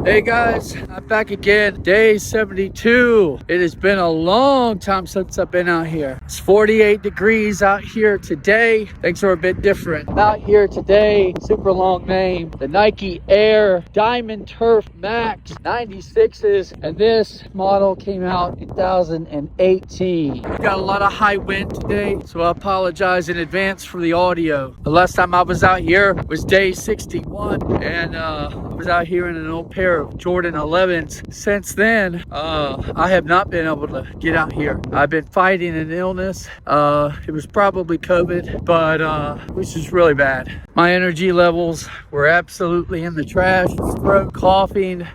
Hey guys, I'm back again. Day 72. It has been a long time since I've been out here. It's 48 degrees out here today. Things are a bit different. Out here today, super long name, the Nike Air Diamond Turf Max 96s. And this model came out in 2018. We got a lot of high wind today, so I apologize in advance for the audio. The last time I was out here was day 61, and I was out here in an old pair of Jordan 11s. Since then, I have not been able to get out here. I've been fighting an illness. It was probably COVID, but which is really bad. My energy levels were absolutely in the trash. Throat, coughing,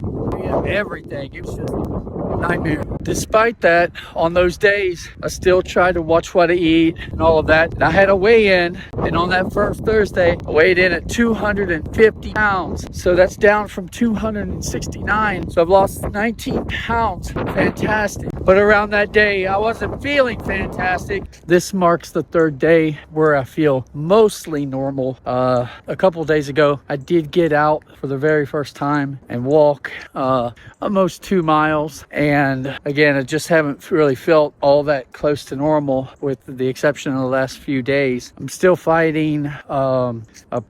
everything. It was just a nightmare. Despite that, on those days, I still tried to watch what I eat and all of that. And I had a weigh-in, and on that first Thursday, I weighed in at 250 pounds. So that's down from 269. So I've lost 19 pounds. Fantastic. But around that day, I wasn't feeling fantastic. This marks the third day where I feel mostly normal. A couple of days ago, I did get out for the very first time and walk almost 2 miles. And again, I just haven't really felt all that close to normal, with the exception of the last few days. I'm still fighting a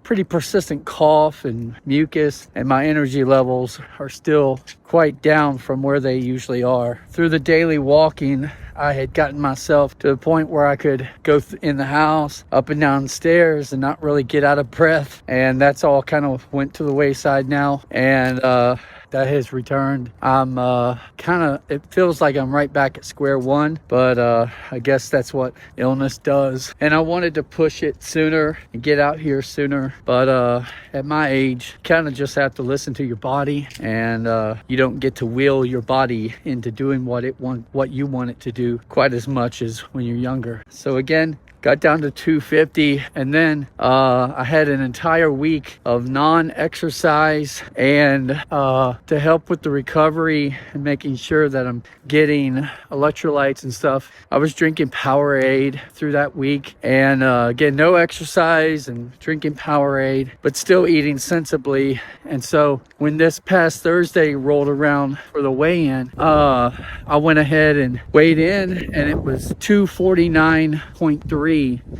pretty persistent cough and mucus, and my energy levels are still quite down from where they usually are. Through the daily walking, I had gotten myself to the point where I could go in the house, up and down stairs, and not really get out of breath. And that's all kind of went to the wayside now. And that has returned. I'm it feels like I'm right back at square one, but I guess that's what illness does. And I wanted to push it sooner and get out here sooner, but at my age, kind of just have to listen to your body, and you don't get to will your body into doing what you want it to do quite as much as when you're younger. So again, got down to 250, and then I had an entire week of non-exercise, and to help with the recovery and making sure that I'm getting electrolytes and stuff, I was drinking Powerade through that week. And again, no exercise and drinking Powerade, but still eating sensibly. And so when this past Thursday rolled around for the weigh-in, I went ahead and weighed in, and it was 249.3.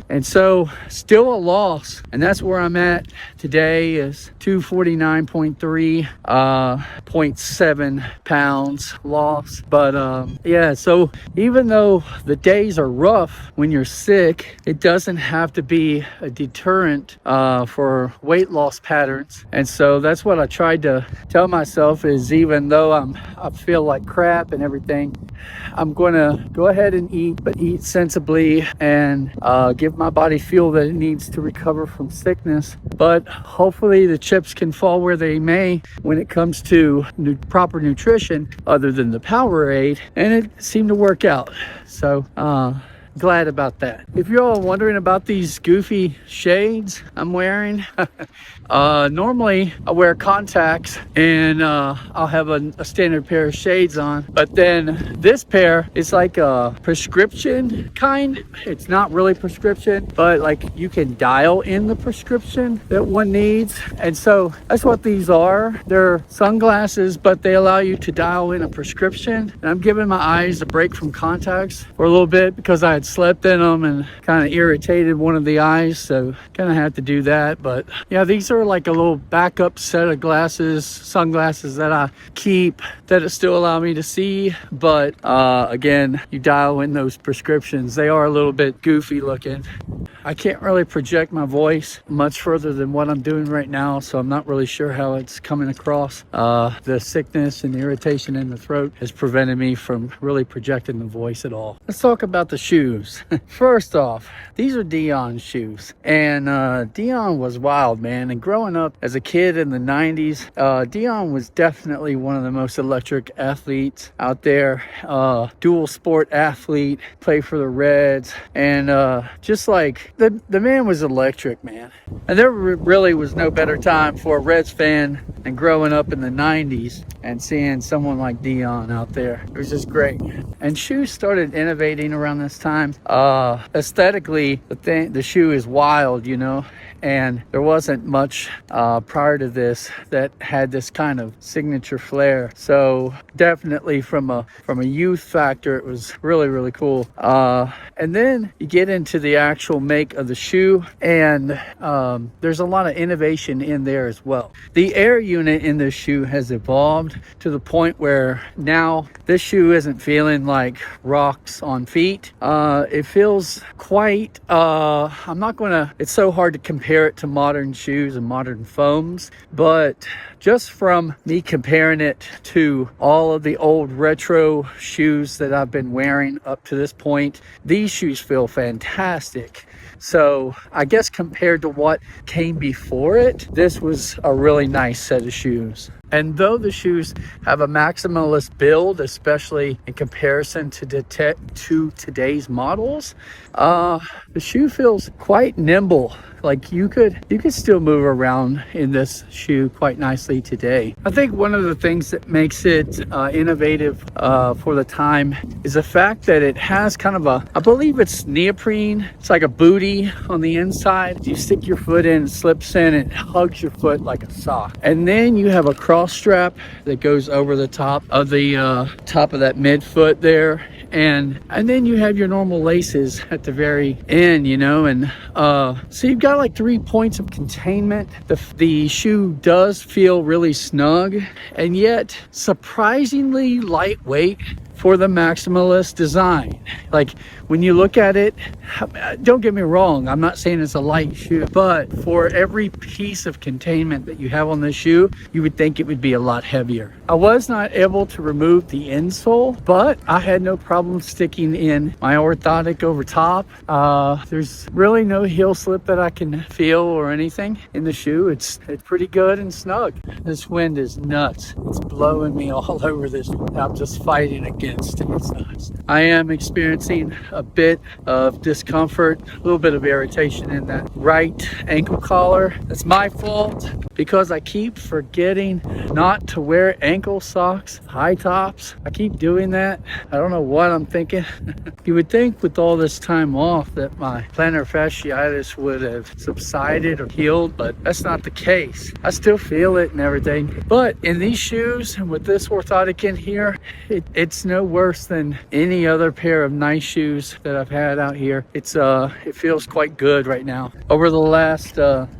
And so still a loss, and that's where I'm at today, is 249.3, 0.7 pounds loss. But yeah, so even though the days are rough when you're sick, it doesn't have to be a deterrent for weight loss patterns. And so that's what I tried to tell myself, is even though I feel like crap and everything, I'm going to go ahead and eat, but eat sensibly, and give my body fuel that it needs to recover from sickness. But hopefully the chips can fall where they may when it comes to proper nutrition, other than the Powerade, and it seemed to work out. So glad about that. If you're all wondering about these goofy shades I'm wearing, normally I wear contacts, and I'll have a standard pair of shades on, but then this pair is like a prescription kind. It's not really prescription, but like you can dial in the prescription that one needs. And so that's what these are. They're sunglasses, but they allow you to dial in a prescription. And I'm giving my eyes a break from contacts for a little bit because I had slept in them and kind of irritated one of the eyes, so kind of had to do that. But yeah, these are like a little backup set of sunglasses that I keep, that still allow me to see. But again, you dial in those prescriptions. They are a little bit goofy looking. I can't really project my voice much further than what I'm doing right now, so I'm not really sure how it's coming across. The sickness and the irritation in the throat has prevented me from really projecting the voice at all. Let's talk about the shoes. First off, these are Dion's shoes, and Dion was wild, man. And growing up as a kid in the 90s, Dion was definitely one of the most electric athletes out there. Dual sport athlete, played for the Reds, and just like the man was electric, man. And there really was no better time for a Reds fan than growing up in the 90s and seeing someone like Dion out there. It was just great. And shoes started innovating around this time. time. Aesthetically, the shoe is wild, you know, and there wasn't much prior to this that had this kind of signature flair. So definitely from a youth factor, it was really, really cool. And then you get into the actual make of the shoe, and there's a lot of innovation in there as well. The air unit in this shoe has evolved to the point where now this shoe isn't feeling like rocks on feet. It feels quite, it's so hard to compare it to modern shoes and modern foams, but just from me comparing it to all of the old retro shoes that I've been wearing up to this point, these shoes feel fantastic. So I guess compared to what came before it, this was a really nice set of shoes. And though the shoes have a maximalist build, especially in comparison to today's models, the shoe feels quite nimble. Like you could still move around in this shoe quite nicely today. I think one of the things that makes it innovative for the time is the fact that it has kind of I believe it's neoprene. It's like a booty on the inside. You stick your foot in, it slips in, and it hugs your foot like a sock. And then you have a cross strap that goes over the top of that midfoot there. And then you have your normal laces at the very end, you know, and so you've got like 3 points of containment. The shoe does feel really snug and yet surprisingly lightweight for the maximalist design. Like when you look at it, don't get me wrong, I'm not saying it's a light shoe, but for every piece of containment that you have on this shoe, you would think it would be a lot heavier. I was not able to remove the insole, but I had no problem sticking in my orthotic over top. There's really no heel slip that I can feel or anything in the shoe. It's pretty good and snug. This wind is nuts. It's blowing me all over this. I'm just fighting against it. It's nuts. I am experiencing a bit of discomfort, a little bit of irritation in that right ankle collar. That's my fault because I keep forgetting not to wear ankle socks, high tops. I keep doing that. I don't know what I'm thinking. You would think with all this time off that my plantar fasciitis would have subsided or healed, but that's not the case. I still feel it and everything. But in these shoes and with this orthotic in here, it's no worse than any other pair of nice shoes that I've had out here. It feels quite good right now. Over the last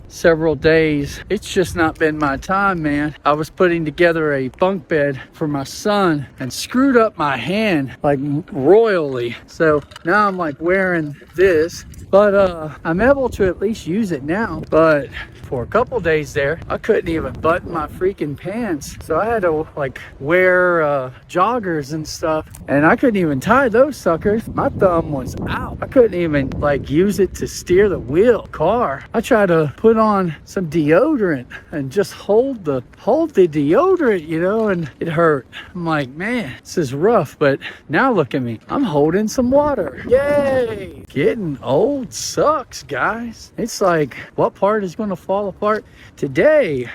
several days, it's just not been my time, man. I was putting together a bunk bed for my son and screwed up my hand like royally. So now I'm like wearing this, but I'm able to at least use it now. But for a couple days there, I couldn't even button my freaking pants. So I had to like wear joggers and stuff, and I couldn't even tie those suckers. My thumb was out. I couldn't even like use it to steer the wheel car. I tried to put on some deodorant and just hold the deodorant, you know, and it hurt. I'm like, man, this is rough. But now look at me. I'm holding some water. Yay! Getting old sucks, guys. It's like, what part is going to fall apart today?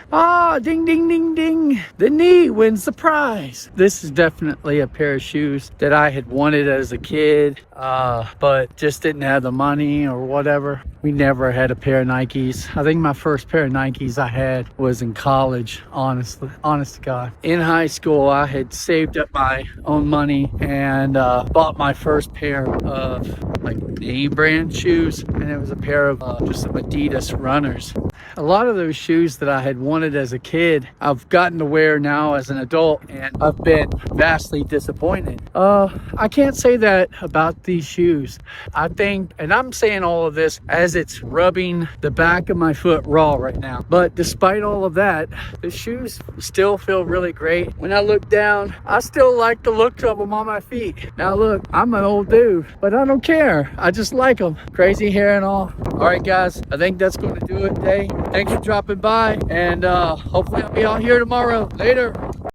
Ding, ding, ding, ding. The knee wins the prize. This is definitely a pair of shoes that I had wanted as a kid, but just didn't have the money or whatever. We never had a pair of Nikes. I think my first pair of Nikes I had was in college, honest to God. In high school, I had saved up my own money and bought my first pair of like name brand shoes, and it was a pair of just some Adidas runners. A lot of those shoes that I had wanted as a kid, I've gotten to wear now as an adult, and I've been vastly disappointed. I can't say that about these shoes. I think, and I'm saying all of this as it's rubbing the back of my foot raw right now, but despite all of that, the shoes still feel really great. When I look down, I still like the look of them on my feet. Now look, I'm an old dude, but I don't care. I just like them. Crazy hair and all. All right, guys, I think that's going to do it today. Thanks for dropping by, and hopefully I'll be out here tomorrow. Later.